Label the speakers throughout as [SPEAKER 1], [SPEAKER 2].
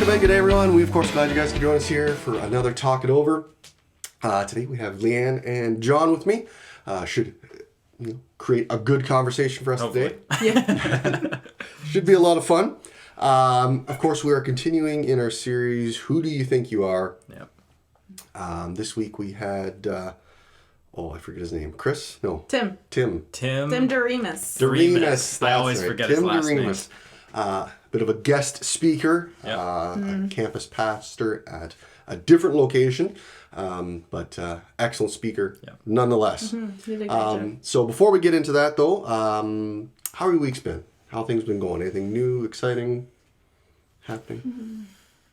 [SPEAKER 1] Good day, everyone. We, of course, glad you guys can join us here for another Talk It Over. Today we have Leanne and John with me. Should create a good conversation for us today. Yeah. Should be a lot of fun. Of course, we are continuing in our series, Who Do You Think You Are? Yep. This week we had, I forget his name. Chris? No.
[SPEAKER 2] Tim
[SPEAKER 1] Doremus.
[SPEAKER 3] I always forget his last name.
[SPEAKER 1] Bit of a guest speaker, a campus pastor at a different location, but excellent speaker nonetheless. So before we get into that though, how have your weeks been? How have things been going? Anything new, exciting happening?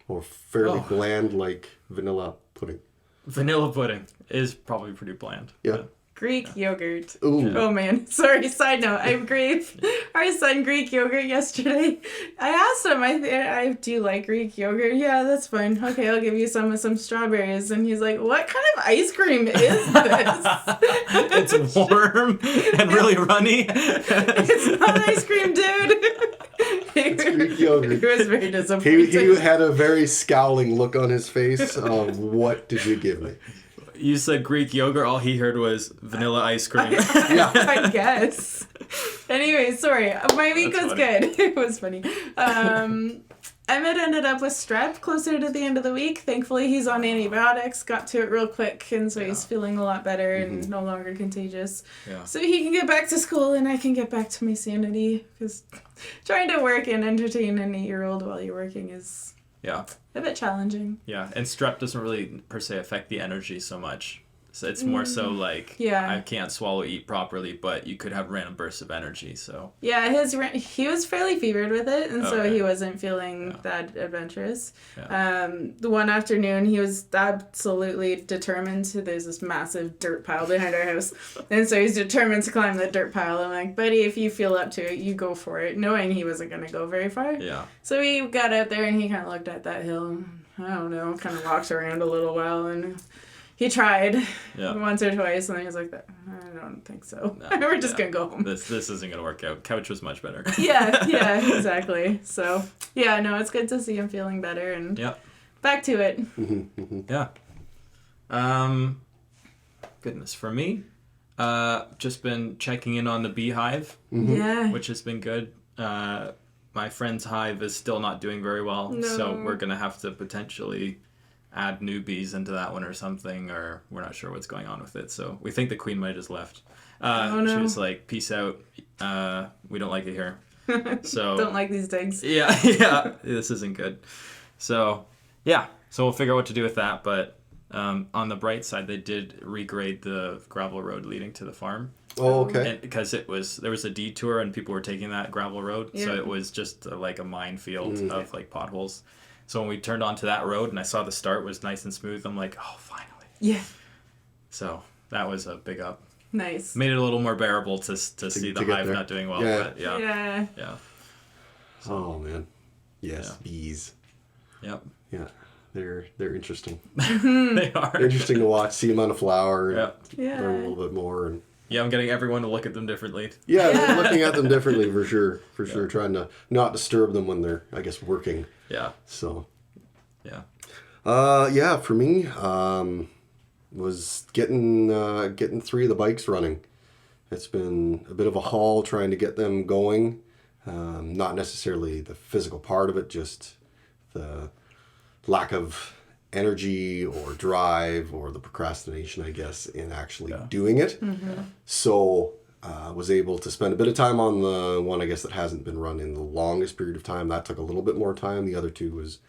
[SPEAKER 1] Or fairly bland like vanilla pudding?
[SPEAKER 3] Vanilla pudding is probably pretty bland.
[SPEAKER 1] Yeah.
[SPEAKER 2] Greek yogurt.
[SPEAKER 1] Ooh.
[SPEAKER 2] Oh man, sorry, side note, I gave our son Greek yogurt yesterday. I asked him, I do you like Greek yogurt? Yeah, that's fine. Okay, I'll give you some strawberries. And he's like, what kind of ice cream is this?
[SPEAKER 3] It's warm and really runny.
[SPEAKER 2] It's not ice cream, dude.
[SPEAKER 1] It's Greek yogurt.
[SPEAKER 2] He was very disappointed.
[SPEAKER 1] He had a very scowling look on his face of, what did you give me?
[SPEAKER 3] You said Greek yogurt, all he heard was vanilla ice cream.
[SPEAKER 2] I guess. Anyway, sorry. My week was good. It was funny. Emmett ended up with strep closer to the end of the week. Thankfully, he's on antibiotics, got to it real quick, and so he's feeling a lot better and no longer contagious. Yeah. So he can get back to school and I can get back to my sanity, because trying to work and entertain an 8-year-old while you're working is... a bit challenging. Yeah,
[SPEAKER 3] and strep doesn't really, per se, affect the energy so much. So it's more so like, I can't swallow, eat properly, but you could have random bursts of energy, so. Yeah,
[SPEAKER 2] he was fairly fevered with it, and so he wasn't feeling that adventurous. Yeah. The one afternoon, he was absolutely determined to, there's this massive dirt pile behind our house, and so he's determined to climb the dirt pile. I'm like, buddy, if you feel up to it, you go for it, knowing he wasn't going to go very far. Yeah. So he got out there, and he kind of looked at that hill, I don't know, kind of walked around a little while, and... He tried once or twice, and then he was like, I don't think so. No, we're just going to go home.
[SPEAKER 3] This isn't going to work out. Couch was much better.
[SPEAKER 2] yeah, exactly. So, it's good to see him feeling better and back to it.
[SPEAKER 3] Yeah. Goodness, for me, just been checking in on the beehive, which has been good. My friend's hive is still not doing very well, so we're going to have to potentially... add newbies into that one or something, or we're not sure what's going on with it. So we think the queen might have just left. She was like, peace out. We don't like it here. So
[SPEAKER 2] don't like these digs.
[SPEAKER 3] Yeah, this isn't good. So, so we'll figure out what to do with that. But on the bright side, they did regrade the gravel road leading to the farm.
[SPEAKER 1] Oh, okay.
[SPEAKER 3] Because there was a detour and people were taking that gravel road. Yeah. So it was just like a minefield of like potholes. So when we turned onto that road and I saw the start was nice and smooth, I'm like, oh, finally.
[SPEAKER 2] Yeah.
[SPEAKER 3] So that was a big up.
[SPEAKER 2] Nice.
[SPEAKER 3] Made it a little more bearable to see the hive not doing well.
[SPEAKER 1] Yeah.
[SPEAKER 3] But yeah.
[SPEAKER 1] So, oh, man. Yes, bees.
[SPEAKER 3] Yep.
[SPEAKER 1] Yeah. They're interesting.
[SPEAKER 3] They are.
[SPEAKER 1] They're interesting to watch, see them on a flower, and learn a little bit more. And
[SPEAKER 3] I'm getting everyone to look at them differently.
[SPEAKER 1] Yeah, looking at them differently for sure. For sure, trying to not disturb them when they're, I guess, working.
[SPEAKER 3] Yeah.
[SPEAKER 1] So.
[SPEAKER 3] Yeah.
[SPEAKER 1] For me, was getting 3 of the bikes running. It's been a bit of a haul trying to get them going. Not necessarily the physical part of it, just the lack of energy or drive or the procrastination, I guess, in actually doing it. So was able to spend a bit of time on the one, I guess, that hasn't been run in the longest period of time. That took a little bit more time. The other 2 was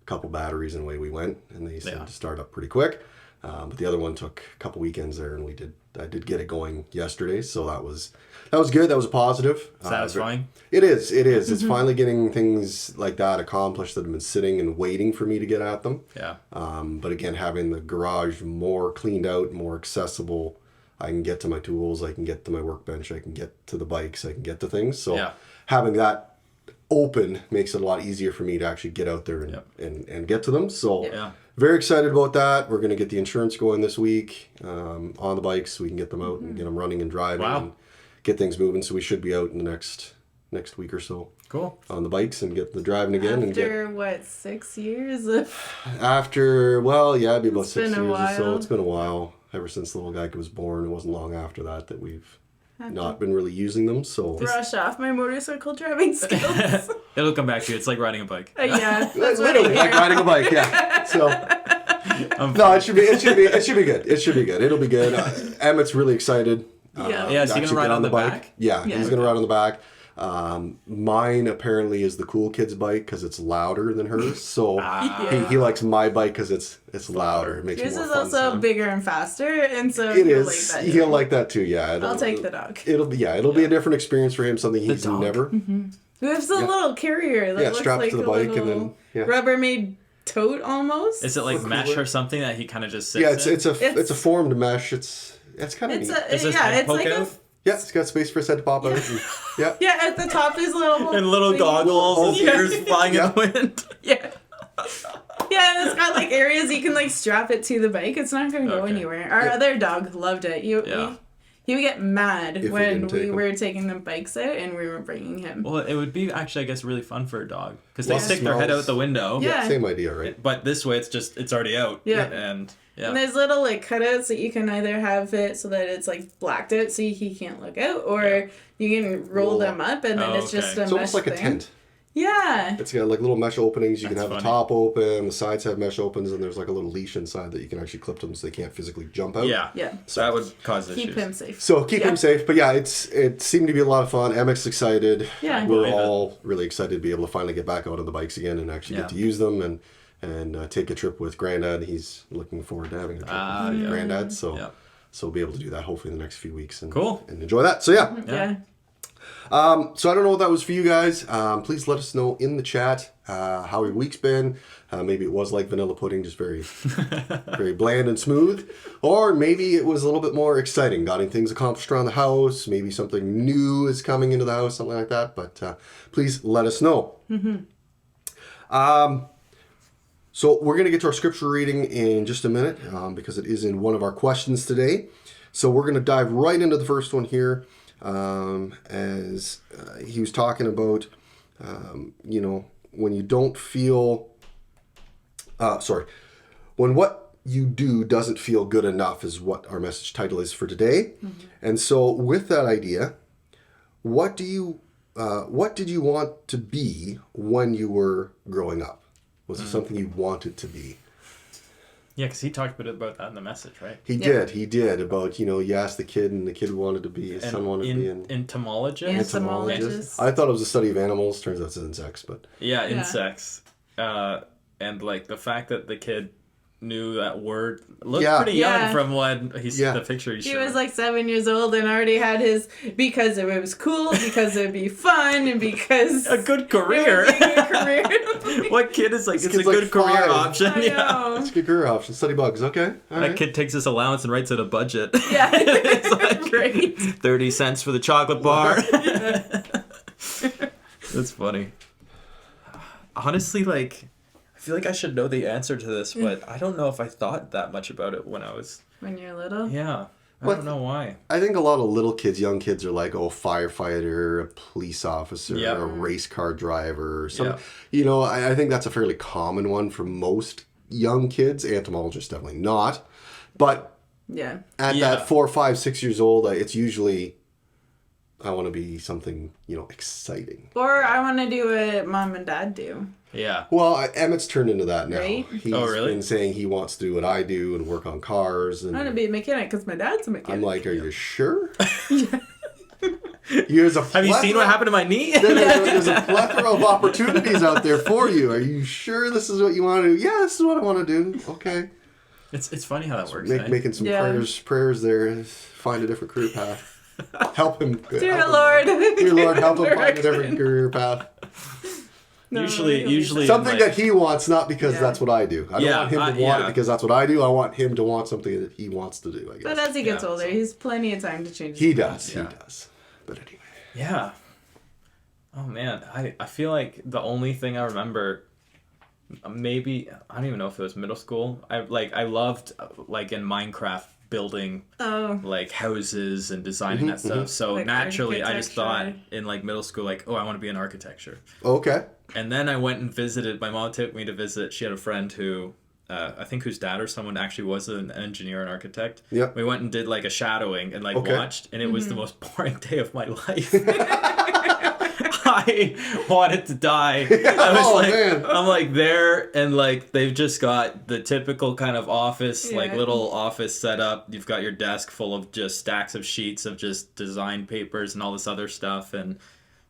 [SPEAKER 1] a couple batteries and away we went, and they seemed to start up pretty quick. But the other one took a couple weekends there, and I did get it going yesterday, so that was good. That was a positive.
[SPEAKER 3] Satisfying?
[SPEAKER 1] It is. It's finally getting things like that accomplished that have been sitting and waiting for me to get at them. Yeah. But again, having the garage more cleaned out, more accessible, I can get to my tools, I can get to my workbench, I can get to the bikes, I can get to things. So having that open makes it a lot easier for me to actually get out there and get to them. So very excited about that. We're going to get the insurance going this week on the bikes so we can get them out and get them running and driving and get things moving. So we should be out in the next week or so. on the bikes and get them driving again.
[SPEAKER 2] After 6 years of...
[SPEAKER 1] After, well, yeah, it'd be about 6
[SPEAKER 2] been a
[SPEAKER 1] years or so.
[SPEAKER 2] while.
[SPEAKER 1] It's been a while. Ever since the little guy was born, it wasn't long after that we've not been really using them. So
[SPEAKER 2] brush off my motorcycle driving skills.
[SPEAKER 3] It'll come back to you. It's like riding a bike.
[SPEAKER 2] Yeah, that's
[SPEAKER 1] literally like riding a bike. Yeah. So no, it should be good. It should be good. It'll be good. Emmett's really excited.
[SPEAKER 3] Yeah, is he gonna ride on the back?
[SPEAKER 1] Yeah, he's gonna ride on the back. Mine apparently is the cool kid's bike because it's louder than hers. So he likes my bike because it's louder. It makes
[SPEAKER 2] yours
[SPEAKER 1] more
[SPEAKER 2] is
[SPEAKER 1] fun
[SPEAKER 2] also
[SPEAKER 1] sound.
[SPEAKER 2] bigger and faster, and so
[SPEAKER 1] It is.
[SPEAKER 2] Like that
[SPEAKER 1] He'll like that too. Yeah,
[SPEAKER 2] I'll take the dog.
[SPEAKER 1] It'll be a different experience for him. Something he's never.
[SPEAKER 2] We have some little carrier that looks
[SPEAKER 1] strapped
[SPEAKER 2] like
[SPEAKER 1] to the
[SPEAKER 2] a
[SPEAKER 1] bike
[SPEAKER 2] little
[SPEAKER 1] and then
[SPEAKER 2] Rubbermaid tote almost.
[SPEAKER 3] Is it like mesh or something that he kind of just sits
[SPEAKER 1] Yeah,
[SPEAKER 3] in?
[SPEAKER 1] it's a formed mesh. It's kind of neat.
[SPEAKER 3] Does his head
[SPEAKER 2] it's
[SPEAKER 3] poke
[SPEAKER 2] like
[SPEAKER 3] out?
[SPEAKER 1] Yeah, it's got space for his head to pop out. Yeah.
[SPEAKER 2] Yeah, at the top is little
[SPEAKER 3] And little goggles and ears flying in the wind.
[SPEAKER 2] Yeah. Yeah, and it's got like areas you can like strap it to the bike. It's not going to go anywhere. Our other dog loved it. He would get mad when we were taking the bikes out and we were bringing him.
[SPEAKER 3] Well, it would be actually, I guess, really fun for a dog because they stick their head out the window.
[SPEAKER 2] Yeah.
[SPEAKER 1] Same idea, right?
[SPEAKER 3] But this way, it's already out.
[SPEAKER 2] Yeah.
[SPEAKER 3] And
[SPEAKER 2] And there's little like cutouts that you can either have it so that it's like blacked out so he can't look out, or you can roll them up and then it's just a mesh
[SPEAKER 1] It's almost like
[SPEAKER 2] thing.
[SPEAKER 1] a tent.
[SPEAKER 2] Yeah.
[SPEAKER 1] It's got like little mesh openings. You can have
[SPEAKER 3] funny.
[SPEAKER 1] the top open, the sides have mesh opens, and there's like a little leash inside that you can actually clip them so they can't physically jump out.
[SPEAKER 3] Yeah. So that would cause issues.
[SPEAKER 2] Keep him safe.
[SPEAKER 1] So keep him safe. But yeah, it seemed to be a lot of fun. Emmett's excited.
[SPEAKER 2] Yeah.
[SPEAKER 1] We're all really excited to be able to finally get back out on the bikes again and actually get to use them and take a trip with Granddad. He's looking forward to having a trip with Granddad. So we'll be able to do that hopefully in the next few weeks and enjoy that. So
[SPEAKER 2] Yeah.
[SPEAKER 1] so I don't know what that was for you guys. Please let us know in the chat how your week's been. Maybe it was like vanilla pudding, just very, very bland and smooth. Or maybe it was a little bit more exciting, getting things accomplished around the house. Maybe something new is coming into the house, something like that. But please let us know. So we're going to get to our scripture reading in just a minute because it is in one of our questions today. So we're going to dive right into the first one here. As he was talking about, when you don't feel, when what you do doesn't feel good enough is what our message title is for today. And so with that idea, what did you want to be when you were growing up? Was it something you wanted to be?
[SPEAKER 3] Yeah, because he talked a bit about that in the message, right?
[SPEAKER 1] He did about, you asked the kid and the kid wanted to be, his son wanted to be an
[SPEAKER 2] entomologist.
[SPEAKER 1] I thought it was the study of animals. Turns out it's insects, but.
[SPEAKER 3] Yeah, insects. And like the fact that the kid knew that word looked pretty young from when the picture he showed.
[SPEAKER 2] He was like 7 years old and already had his, because it was cool, because it'd be fun, and because
[SPEAKER 3] a good career. What kid is like, it's a good career option.
[SPEAKER 1] It's a good career option. Study bugs. Okay.
[SPEAKER 3] That kid takes his allowance and writes out a budget.
[SPEAKER 2] Yeah.
[SPEAKER 3] It's like
[SPEAKER 2] great.
[SPEAKER 3] 30 cents for the chocolate bar. That's funny. Honestly, like, I feel like I should know the answer to this, but I don't know if I thought that much about it when
[SPEAKER 2] you're little?
[SPEAKER 3] Yeah. I don't know why.
[SPEAKER 1] I think a lot of little kids, young kids are like, firefighter, a police officer, a race car driver, or something. I think that's a fairly common one for most young kids. Entomologists definitely not. But at that 4, 5, 6 years old, it's usually, I want to be something, exciting.
[SPEAKER 2] Or I want to do what mom and dad do.
[SPEAKER 3] Yeah.
[SPEAKER 1] Well, Emmett's turned into that now.
[SPEAKER 2] Right?
[SPEAKER 1] He's been saying he wants to do what I do and work on cars. And
[SPEAKER 2] I want to be a mechanic because my dad's a mechanic.
[SPEAKER 1] I'm like, are you sure?
[SPEAKER 2] Yeah.
[SPEAKER 3] Have you seen what happened to my knee?
[SPEAKER 1] There's a plethora of opportunities out there for you. Are you sure this is what you want to do? Yeah, this is what I want to do. Okay.
[SPEAKER 3] It's funny how that works.
[SPEAKER 1] Making some prayers there. Find a different career path. Help him.
[SPEAKER 2] Dear Lord.
[SPEAKER 1] Dear Lord, help him find a different career path.
[SPEAKER 3] Usually
[SPEAKER 1] something that he wants, not because that's what I do. I don't want him to want it because that's what I do. I want him to want something that he wants to do, I guess.
[SPEAKER 2] But as he gets older, he's plenty of time to change.
[SPEAKER 1] He does. But anyway.
[SPEAKER 3] Yeah. Oh man, I feel like the only thing I remember, maybe I don't even know if it was middle school. I loved like in Minecraft building like houses and designing that stuff. So
[SPEAKER 2] like
[SPEAKER 3] naturally, I just thought in like middle school, like, oh, I want to be in architecture.
[SPEAKER 1] Okay.
[SPEAKER 3] And then I went and visited. My mom took me to visit. She had a friend who, I think whose dad or someone actually was an engineer and architect.
[SPEAKER 1] Yep.
[SPEAKER 3] We went and did like a shadowing and like watched, and it was the most boring day of my life. I wanted to die. I was
[SPEAKER 1] man.
[SPEAKER 3] I'm like there, and like they've just got the typical kind of office, like little office setup. You've got your desk full of just stacks of sheets of just design papers and all this other stuff, and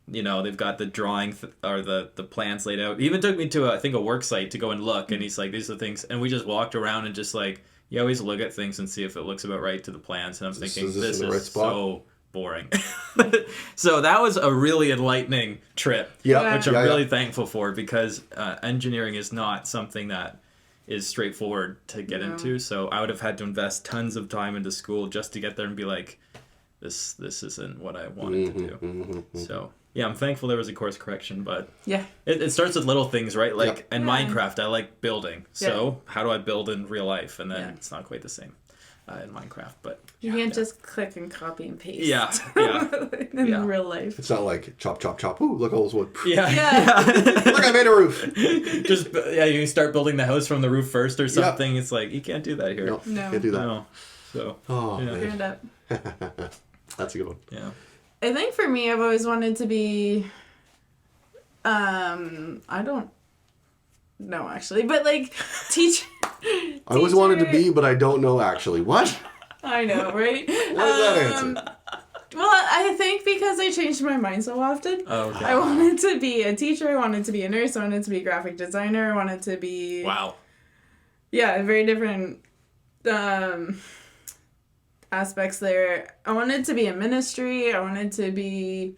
[SPEAKER 3] you know they've got the drawing or the plans laid out. He even took me to I think a work site to go and look, and he's like, these are the things, and we just walked around and just like you always look at things and see if it looks about right to the plans, and I'm thinking this is so boring. So that was a really enlightening trip, which I'm really thankful for, because engineering is not something that is straightforward to get into. So I would have had to invest tons of time into school just to get there and be like, this isn't what I wanted to do. So yeah, I'm thankful there was a course correction, but it starts with little things, right? Like in Minecraft, I like building. So how do I build in real life? And then it's not quite the same in Minecraft, but
[SPEAKER 2] you can't just click and copy and paste.
[SPEAKER 3] In
[SPEAKER 2] real life.
[SPEAKER 1] It's not like chop, chop, chop. Ooh, look at all this wood.
[SPEAKER 2] Yeah.
[SPEAKER 1] Look, I made a roof.
[SPEAKER 3] Just you start building the house from the roof first or something. It's like you can't do that here.
[SPEAKER 1] No, can't do that.
[SPEAKER 3] No. So.
[SPEAKER 1] Man.
[SPEAKER 2] Up.
[SPEAKER 1] That's a good one.
[SPEAKER 3] Yeah.
[SPEAKER 2] I think for me, I've always wanted to be. I don't know actually, but like teach.
[SPEAKER 1] I always wanted to be, but I don't know actually. What?
[SPEAKER 2] I know, right?
[SPEAKER 1] What is that answer?
[SPEAKER 2] Well, I think because I changed my mind so often.
[SPEAKER 3] Oh, okay.
[SPEAKER 2] I wanted to be a teacher. I wanted to be a nurse. I wanted to be a graphic designer. I wanted to be...
[SPEAKER 3] Wow.
[SPEAKER 2] Yeah, very different aspects there. I wanted to be in ministry. I wanted to be...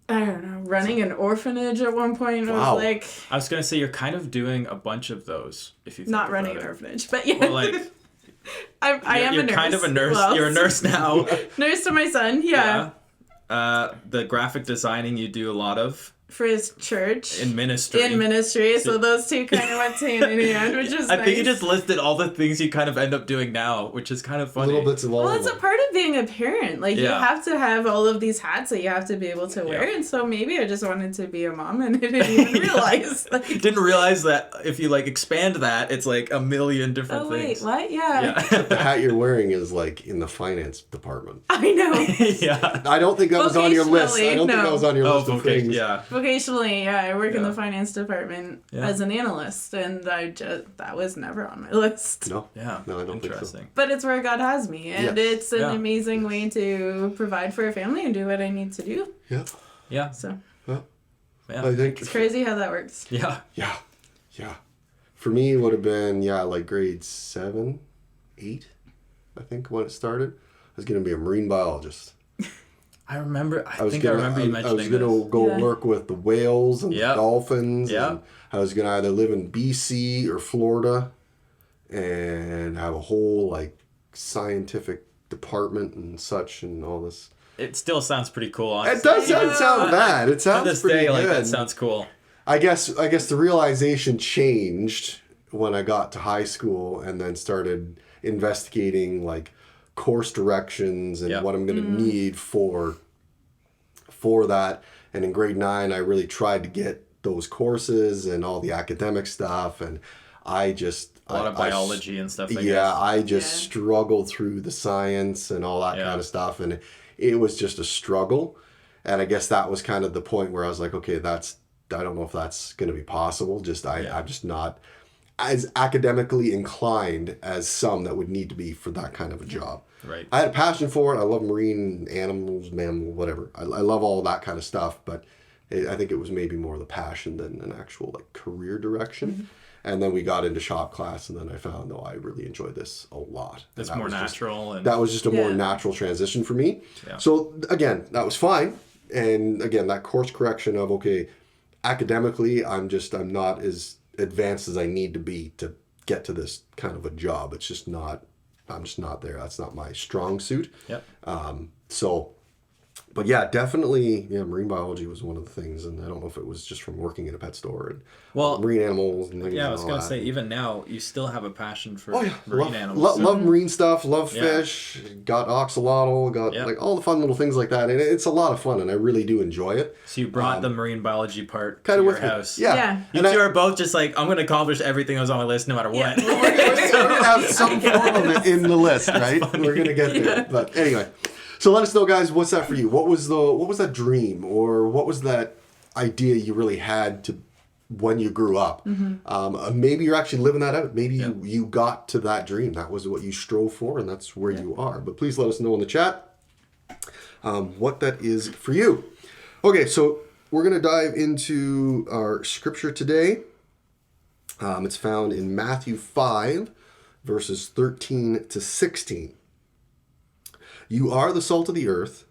[SPEAKER 2] I don't know, running an orphanage at one point.
[SPEAKER 1] Wow.
[SPEAKER 3] I was gonna say you're kind of doing a bunch of those if you think
[SPEAKER 2] not
[SPEAKER 3] about
[SPEAKER 2] running
[SPEAKER 3] it.
[SPEAKER 2] an orphanage, but yeah.
[SPEAKER 3] Well, like
[SPEAKER 2] I am a nurse.
[SPEAKER 3] You're kind of a nurse.
[SPEAKER 2] Well,
[SPEAKER 3] You're a nurse now.
[SPEAKER 2] Nurse to my son. Yeah.
[SPEAKER 3] The graphic designing you do a lot of.
[SPEAKER 2] For his church.
[SPEAKER 3] In ministry.
[SPEAKER 2] So those two kind of went hand in hand, which is
[SPEAKER 3] I
[SPEAKER 2] nice.
[SPEAKER 3] think you just listed all the things you kind of end up doing now, which is kind of funny.
[SPEAKER 1] Little bits of all.
[SPEAKER 2] Well, it's a part of being a parent. Like, you have to have all of these hats that you have to be able to wear. And so maybe I just wanted to be a mom and I didn't even realize. Like,
[SPEAKER 3] didn't realize that if you, like, expand that, it's, like, a million different things.
[SPEAKER 2] Oh, wait, what? Yeah.
[SPEAKER 1] The hat you're wearing is, like, in the finance department.
[SPEAKER 2] I know.
[SPEAKER 1] I don't think that was on your list. I don't think that was on your list of things.
[SPEAKER 2] Vocationally, I work in the finance department as an analyst, and that was never on my list.
[SPEAKER 1] No.
[SPEAKER 3] Yeah.
[SPEAKER 1] No, I don't think so.
[SPEAKER 2] But it's where God has me, and it's an amazing way to provide for a family and do what I need to do.
[SPEAKER 1] Yeah.
[SPEAKER 3] Yeah.
[SPEAKER 2] So.
[SPEAKER 1] Well,
[SPEAKER 3] yeah.
[SPEAKER 1] I think
[SPEAKER 2] it's crazy how that works.
[SPEAKER 3] Yeah.
[SPEAKER 1] Yeah. Yeah. For me, it would have been, like grade 7, 8, I think, when it started. I was going to be a marine biologist.
[SPEAKER 3] I remember. I think
[SPEAKER 1] I
[SPEAKER 3] you mentioning this.
[SPEAKER 1] I was going to go work with the whales and the dolphins.
[SPEAKER 3] Yeah.
[SPEAKER 1] And I was going to either live in BC or Florida and have a whole, like, scientific department and such and all this.
[SPEAKER 3] It still sounds pretty cool, honestly.
[SPEAKER 1] It doesn't sound bad. It sounds
[SPEAKER 3] to this
[SPEAKER 1] pretty
[SPEAKER 3] day,
[SPEAKER 1] good.
[SPEAKER 3] like, that sounds cool.
[SPEAKER 1] I guess the realization changed when I got to high school and then started investigating, like, course directions and what I'm going to need for that. And in grade 9, I really tried to get those courses and all the academic stuff. And I just...
[SPEAKER 3] A lot of biology and stuff, I guess.
[SPEAKER 1] Yeah, I just struggled through the science and all that kind of stuff. And it was just a struggle. And I guess that was kind of the point where I was like, okay, I don't know if that's going to be possible. I'm just not as academically inclined as some that would need to be for that kind of a job.
[SPEAKER 3] Right.
[SPEAKER 1] I had a passion for it. I love marine animals, mammals, whatever. I love all that kind of stuff, but I think it was maybe more the passion than an actual, like, career direction. Mm-hmm. And then we got into shop class, and then I found, I really enjoyed this a lot.
[SPEAKER 3] It's more natural.
[SPEAKER 1] That was just a more natural transition for me. Yeah. So, again, that was fine. And, again, that course correction of, okay, academically, I'm not as advanced as I need to be to get to this kind of a job. It's just not, I'm just not there. That's not my strong suit.
[SPEAKER 3] Yep.
[SPEAKER 1] So But yeah, definitely, marine biology was one of the things, and I don't know if it was just from working in a pet store and marine animals and things.
[SPEAKER 3] Yeah, I was
[SPEAKER 1] going
[SPEAKER 3] to say, even now, you still have a passion for
[SPEAKER 1] love
[SPEAKER 3] marine animals.
[SPEAKER 1] Love marine stuff, love fish, got axolotl, got like all the fun little things like that, and it's a lot of fun, and I really do enjoy it.
[SPEAKER 3] So you brought the marine biology part
[SPEAKER 1] kind
[SPEAKER 3] to
[SPEAKER 1] of
[SPEAKER 3] your
[SPEAKER 1] with
[SPEAKER 3] house.
[SPEAKER 1] Yeah.
[SPEAKER 3] You two are both just like, I'm going to accomplish everything that was on my list no matter what.
[SPEAKER 1] We're going to have some form of it in the list, right? We're going to get there. But anyway. So let us know, guys, what's that for you? What was that dream, or what was that idea you really had to when you grew up? Maybe you're actually living that out. Maybe you got to that dream. That was what you strove for, and that's where you are. But please let us know in the chat what that is for you. Okay, so we're going to dive into our scripture today. It's found in Matthew 5, verses 13 to 16. You are the salt of the earth,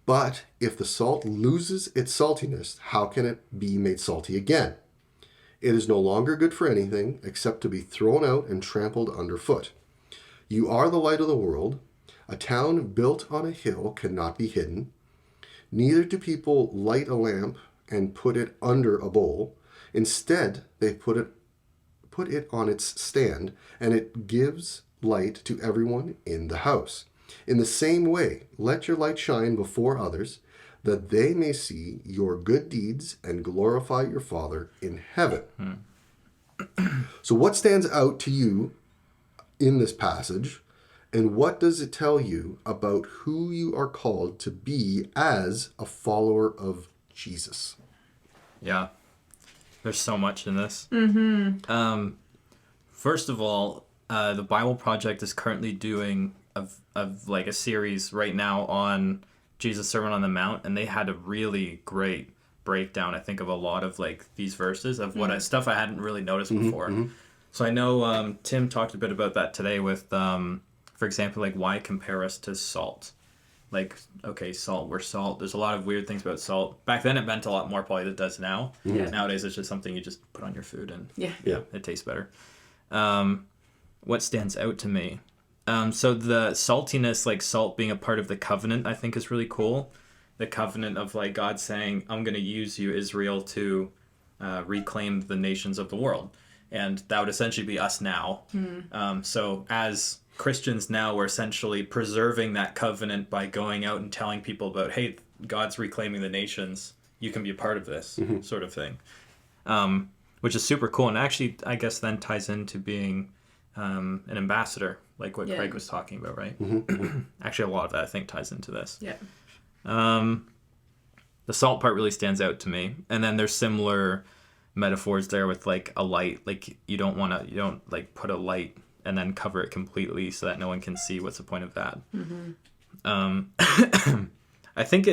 [SPEAKER 1] but if the salt loses its saltiness, how can it be made salty again? It is no longer good for anything except to be thrown out and trampled underfoot. You are the light of the world. A town built on a hill cannot be hidden. Neither do people light a lamp and put it under a bowl. Instead, they put it on its stand, and it gives light to everyone in the house. In the same way, let your light shine before others, that they may see your good deeds and glorify your Father in heaven. So what stands out to you in this passage, and what does it tell you about who you are called to be as a follower of Jesus?
[SPEAKER 3] Yeah, there's so much in this. First of all, the Bible Project is currently doing of like a series right now on Jesus' Sermon on the Mount, and they had a really great breakdown, I think, of a lot of like these verses of stuff I hadn't really noticed before. So I know Tim talked a bit about that today with, for example, like why compare us to salt? Like, okay, salt, we're salt. There's a lot of weird things about salt. Back then it meant a lot more probably than it does now. Nowadays it's just something you just put on your food and it tastes better. What stands out to me? So the saltiness, like salt being a part of the covenant, I think is really cool. The covenant of like God saying, I'm going to use you, Israel, to reclaim the nations of the world. And that would essentially be us now. So as Christians now, we're essentially preserving that covenant by going out and telling people about, hey, God's reclaiming the nations. You can be a part of this sort of thing, which is super cool. And actually, I guess then ties into being an ambassador, like what Craig was talking about, right? Actually, a lot of that I think ties into this. The salt part really stands out to me, and then there's similar metaphors there with like a light. Like you don't like put a light and then cover it completely so that no one can see. What's the point of that? I think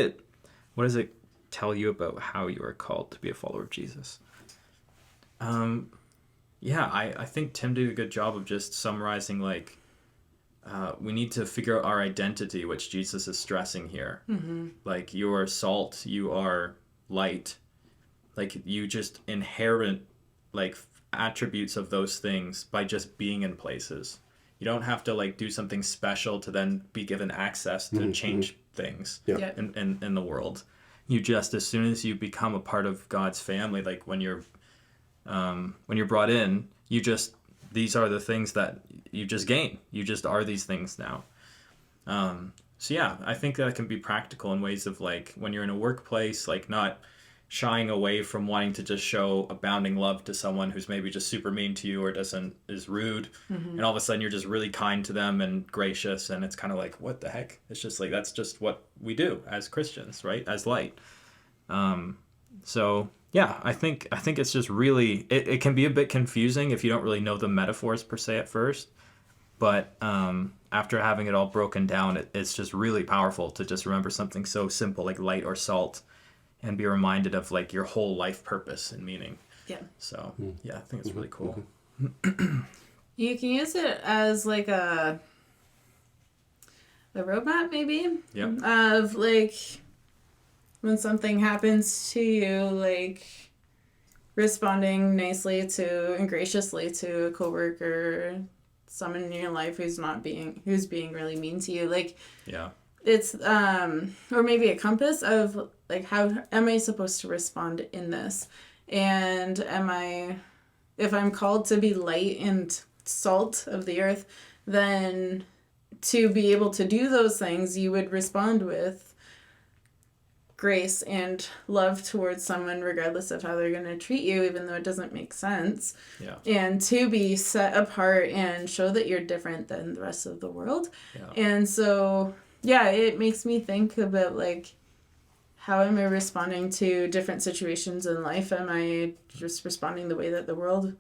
[SPEAKER 3] what does it tell you about how you are called to be a follower of Jesus? I think Tim did a good job of just summarizing, like, we need to figure out our identity, which Jesus is stressing here. Like, you are salt, you are light. Like, you just inherit, like, attributes of those things by just being in places. You don't have to, like, do something special to then be given access to change things in the world. You just, as soon as you become a part of God's family, like, when you're brought in, these are the things that you just gain. You just are these things now. I think that can be practical in ways of like when you're in a workplace, like not shying away from wanting to just show abounding love to someone who's maybe just super mean to you or is rude. And all of a sudden you're just really kind to them and gracious. And it's kind of like, what the heck? It's just like, that's just what we do as Christians, right? As light. I think it's just really, it can be a bit confusing if you don't really know the metaphors per se at first. But after having it all broken down, it's just really powerful to just remember something so simple like light or salt and be reminded of like your whole life purpose and meaning. Yeah. So, I think it's really cool.
[SPEAKER 2] You can use it as like a roadmap maybe. Of like when something happens to you, like responding nicely to and graciously to a coworker, someone in your life who's being really mean to you. Like it's or maybe a compass of like, how am I supposed to respond in this, and if I'm called to be light and salt of the earth, then to be able to do those things, you would respond with grace and love towards someone regardless of how they're going to treat you, even though it doesn't make sense.
[SPEAKER 3] Yeah.
[SPEAKER 2] And to be set apart and show that you're different than the rest of the world. Yeah. And so, yeah, it makes me think about, like, how am I responding to different situations in life? Am I just responding the way that the world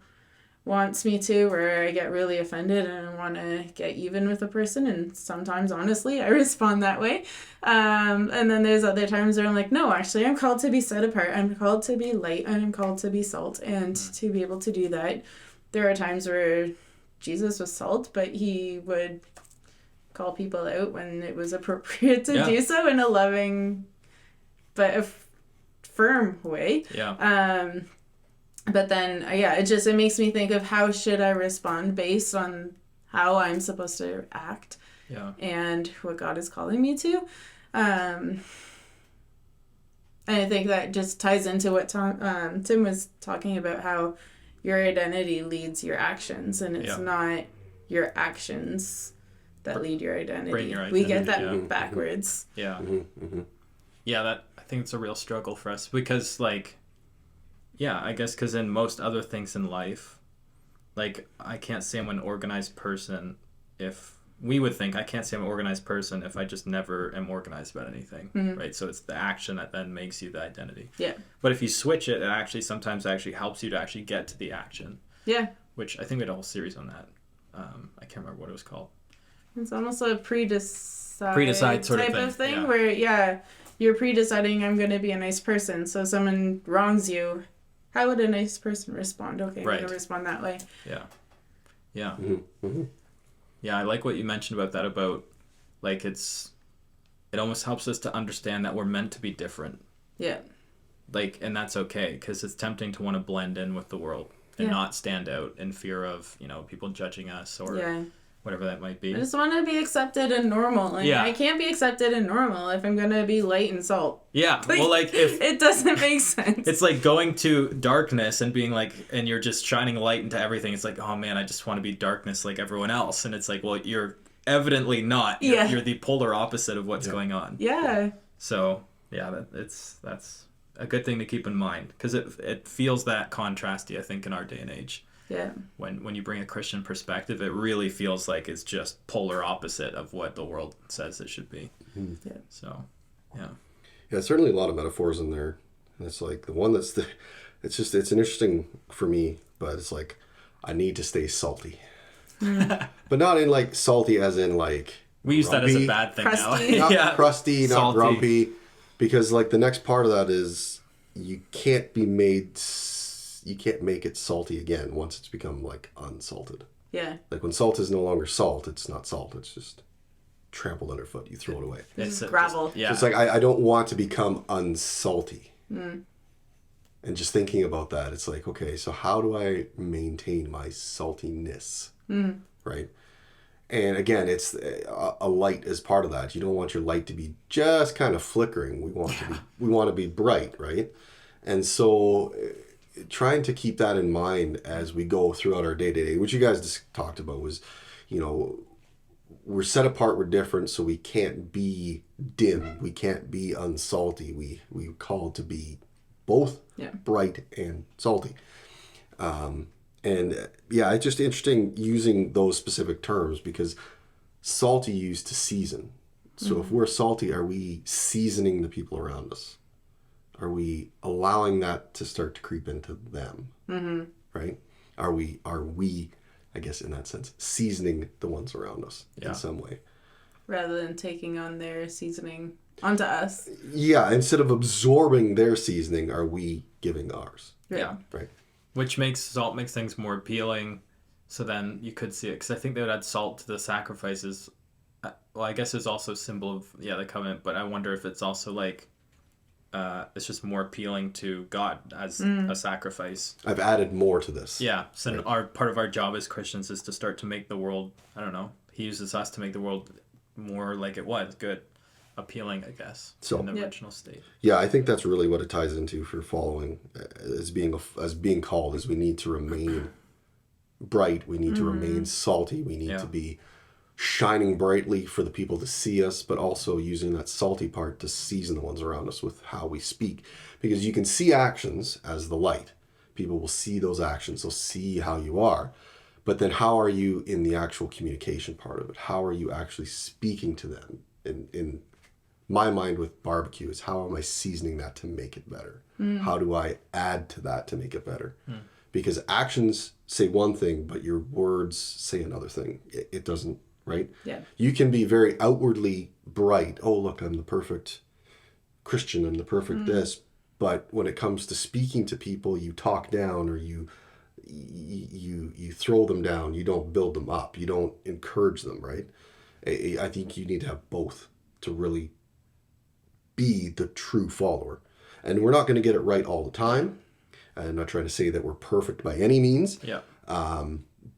[SPEAKER 2] wants me to, where I get really offended and I want to get even with a person? And sometimes, honestly, I respond that way. And then there's other times where I'm like, no, actually, I'm called to be set apart. I'm called to be light. I'm called to be salt. And to be able to do that, there are times where Jesus was salt, but he would call people out when it was appropriate to do so in a loving but a firm way.
[SPEAKER 3] Yeah.
[SPEAKER 2] But then, it makes me think of how should I respond based on how I'm supposed to act, and what God is calling me to. And I think that just ties into what Tim was talking about, how your identity leads your actions, and it's not your actions that lead your identity.
[SPEAKER 3] Bring your identity.
[SPEAKER 2] We get that backwards.
[SPEAKER 3] Yeah. Yeah, I think it's a real struggle for us because, like, I guess because in most other things in life, like, I can't say I'm an organized person if we would think I can't say I'm an organized person if I just never am organized about anything, right? So it's the action that then makes you the identity.
[SPEAKER 2] Yeah.
[SPEAKER 3] But if you switch it, it sometimes helps you to actually get to the action.
[SPEAKER 2] Yeah.
[SPEAKER 3] Which I think we had a whole series on that. I can't remember what it was called.
[SPEAKER 2] It's almost a pre-decide
[SPEAKER 3] sort
[SPEAKER 2] type of thing where, you're pre-deciding I'm going to be a nice person. So someone wrongs you. How would a nice person respond? Okay, I'm going to respond that way.
[SPEAKER 3] Yeah. Yeah. Mm-hmm. Yeah, I like what you mentioned about that, about, like, it almost helps us to understand that we're meant to be different.
[SPEAKER 2] Yeah.
[SPEAKER 3] Like, and that's okay, because it's tempting to want to blend in with the world and not stand out in fear of, people judging us or whatever that might be.
[SPEAKER 2] I just want to be accepted and normal. Like, I can't be accepted and normal if I'm going to be light and salt.
[SPEAKER 3] Yeah.
[SPEAKER 2] Like,
[SPEAKER 3] well, like, if
[SPEAKER 2] it doesn't make sense.
[SPEAKER 3] It's like going to darkness and being like, and you're just shining light into everything. It's like, oh man, I just want to be darkness like everyone else. And it's like, well, you're evidently not. You're the polar opposite of what's going on.
[SPEAKER 2] Yeah.
[SPEAKER 3] So, that's a good thing to keep in mind, because it feels that contrasty, I think, in our day and age.
[SPEAKER 2] Yeah.
[SPEAKER 3] When you bring a Christian perspective, it really feels like it's just polar opposite of what the world says it should be.
[SPEAKER 2] Mm-hmm. Yeah.
[SPEAKER 3] So, yeah.
[SPEAKER 1] Yeah, certainly a lot of metaphors in there. And it's like the one it's an interesting for me, but it's like, I need to stay salty. But not in like salty as in like
[SPEAKER 3] we use
[SPEAKER 1] grumpy.
[SPEAKER 3] That as a bad thing
[SPEAKER 2] crusty.
[SPEAKER 3] now.
[SPEAKER 1] Not crusty, not
[SPEAKER 3] Salty.
[SPEAKER 1] grumpy. Because like the next part of that is you can't make it salty again once it's become like unsalted.
[SPEAKER 2] Yeah.
[SPEAKER 1] Like when salt is no longer salt, it's not salt. It's just trampled underfoot. You throw it away.
[SPEAKER 2] It's gravel.
[SPEAKER 1] So it's like I don't want to become unsalty. And just thinking about that, it's like, okay, so how do I maintain my saltiness? Right? And again, it's a light as part of that. You don't want your light to be just kind of flickering. We want to be bright, right? And so trying to keep that in mind as we go throughout our day-to-day, which you guys just talked about, was, we're set apart, we're different, so we can't be dim, we can't be unsalty. We're called to be both bright and salty. It's just interesting using those specific terms, because salty used to season. So if we're salty, are we seasoning the people around us? Are we allowing that to start to creep into them? Right? Are we, I guess in that sense, seasoning the ones around us in some way?
[SPEAKER 2] Rather than taking on their seasoning onto us.
[SPEAKER 1] Yeah, instead of absorbing their seasoning, are we giving ours?
[SPEAKER 3] Yeah.
[SPEAKER 1] Right.
[SPEAKER 3] Which salt makes things more appealing. So then you could see it, because I think they would add salt to the sacrifices. Well, I guess it's also a symbol of the covenant, but I wonder if it's also like it's just more appealing to God as a sacrifice.
[SPEAKER 1] I've added more to this.
[SPEAKER 3] Yeah. So part of our job as Christians is to start to make the world, I don't know, he uses us to make the world more like it was, good. appealing, I guess,
[SPEAKER 1] So,
[SPEAKER 3] in the original state.
[SPEAKER 1] Yeah, I think that's really what it ties into for following as being called, is we need to remain bright, we need to remain salty, we need to be shining brightly for the people to see us, but also using that salty part to season the ones around us with how we speak. Because you can see actions as the light. People will see those actions, they'll see how you are. But then how are you in the actual communication part of it? How are you actually speaking to them? In my mind with barbecue is, how am I seasoning that to make it better? How do I add to that to make it better? Because actions say one thing, but your words say another thing. It doesn't, right?
[SPEAKER 2] Yeah.
[SPEAKER 1] You can be very outwardly bright. Oh, look, I'm the perfect Christian, I'm the perfect this. But when it comes to speaking to people, you talk down, or you throw them down. You don't build them up. You don't encourage them, right? I think you need to have both to really be the true follower. And we're not going to get it right all the time. I'm not trying to say that we're perfect by any means.
[SPEAKER 3] Yeah.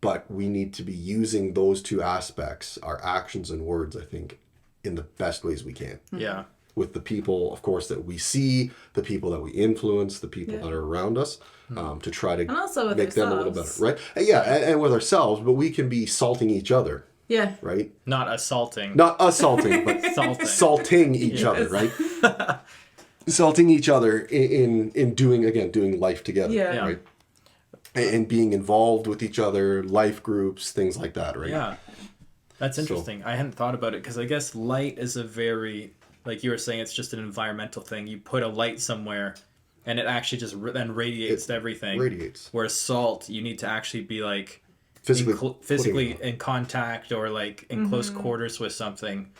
[SPEAKER 1] But we need to be using those two aspects, our actions and words, I think, in the best ways we can.
[SPEAKER 3] Yeah.
[SPEAKER 1] With the people, of course, that we see, the people that we influence, the people that are around us, to try to make them a little better, right? Yeah, and with ourselves, but we can be salting each other.
[SPEAKER 2] Yeah.
[SPEAKER 1] Right?
[SPEAKER 3] Not assaulting.
[SPEAKER 1] Not assaulting, but salting each other, right? Salting each other in doing life together, right? And being involved with each other, life groups, things like that, right?
[SPEAKER 3] Yeah. That's interesting. I hadn't thought about it, because I guess light is a very, like you were saying, it's just an environmental thing. You put a light somewhere and it actually just then radiates to everything.
[SPEAKER 1] Radiates.
[SPEAKER 3] Whereas salt, you need to actually be like
[SPEAKER 1] physically
[SPEAKER 3] in contact, or like in close quarters with something.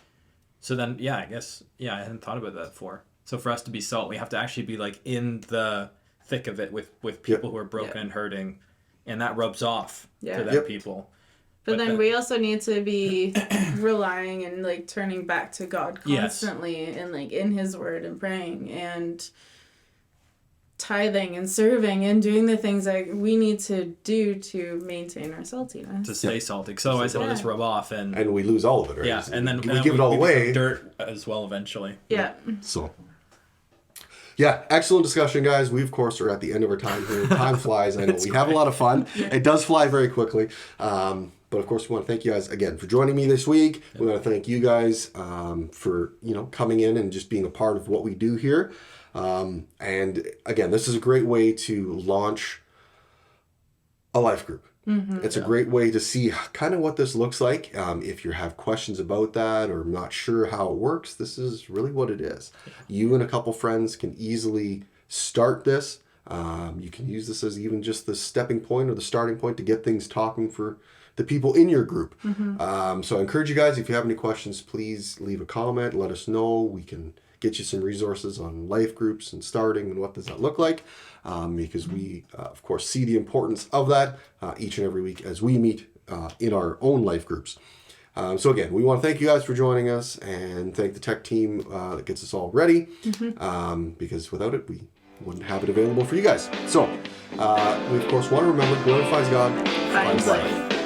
[SPEAKER 3] So then, I guess, I hadn't thought about that before. So for us to be salt, we have to actually be like in the thick of it with people who are broken and hurting. And that rubs off to them people.
[SPEAKER 2] But then we also need to be relying and like turning back to God constantly, and like in His Word and praying and tithing and serving and doing the things that we need to do to maintain our saltiness.
[SPEAKER 3] To stay salty. Because otherwise it'll just rub off and
[SPEAKER 1] we lose all of it, right?
[SPEAKER 3] Yeah, and then
[SPEAKER 1] we give it all away.
[SPEAKER 3] Dirt as well eventually.
[SPEAKER 2] Yeah.
[SPEAKER 1] So. Yeah, excellent discussion, guys. We, of course, are at the end of our time here. Time flies. I know we have a lot of fun. It does fly very quickly. But, of course, we want to thank you guys again for joining me this week. We want to thank you guys for, coming in and just being a part of what we do here. And, again, this is a great way to launch a life group. It's a great way to see kind of what this looks like. If you have questions about that or not sure how it works, this is really what it is. You and a couple friends can easily start this. You can use this as even just the stepping point or the starting point to get things talking for the people in your group. So I encourage you guys, if you have any questions, please leave a comment. Let us know. We can get you some resources on life groups and starting and what does that look like. Because we, of course, see the importance of that each and every week as we meet in our own life groups. So again, we want to thank you guys for joining us and thank the tech team that gets us all ready, because without it, we wouldn't have it available for you guys. So we, of course, want to remember, whoever finds God finds life.